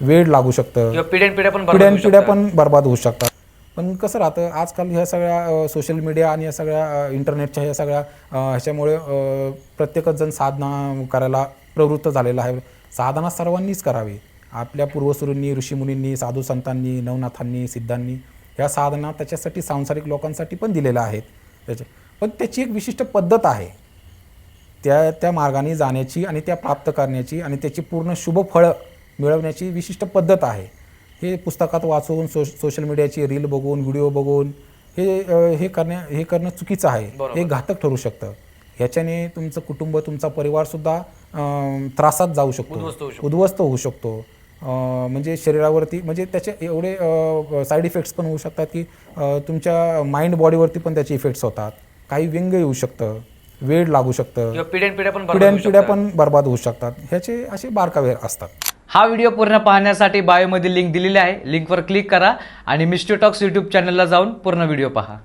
वेळ लागू शकतं, पिढ्यानपिढ्या पण बर्बाद होऊ शकतात. पण कसं राहतं आजकाल ह्या सगळ्या सोशल मीडिया आणि या सगळ्या इंटरनेटच्या ह्या सगळ्या ह्याच्यामुळे प्रत्येकच जण साधना करायला प्रवृत्त झालेला आहे. साधना सर्वांनीच करावी. आपल्या पूर्वसुरूंनी, ऋषीमुनींनी, साधू संतांनी, नवनाथांनी, सिद्धांनी ह्या साधना त्याच्यासाठी सांसारिक लोकांसाठी पण दिलेल्या आहेत. पण त्याची एक विशिष्ट पद्धत आहे त्या मार्गाने जाण्याची आणि त्या प्राप्त करण्याची आणि त्याची पूर्ण शुभ फळं मिळवण्याची विशिष्ट पद्धत आहे. हे पुस्तकात वाचून सोशल मीडियाची रील बघून, व्हिडिओ बघून हे करणं चुकीचं आहे. हे घातक ठरू शकतं. ह्याच्याने तुमचं कुटुंब, तुमचा परिवारसुद्धा त्रासात जाऊ शकतो, उद्ध्वस्त होऊ शकतो. म्हणजे शरीरावरती म्हणजे त्याचे एवढे साईड इफेक्ट्स पण होऊ शकतात की तुमच्या माइंड बॉडीवरती पण त्याचे इफेक्ट्स होतात. काही व्यंग येऊ शकतं, वेळ लागू शकतं, पिढ्यानपिढ्या पण बर्बाद होऊ शकतात. ह्याचे असे बारकावे असतात. हा व्हिडिओ पूर्ण पाहण्यासाठी बायोमध्ये लिंक दिलेली आहे. लिंकवर क्लिक करा आणि मिस्ट्री टॉक्स यूट्यूब चॅनलला जाऊन पूर्ण व्हिडिओ पहा.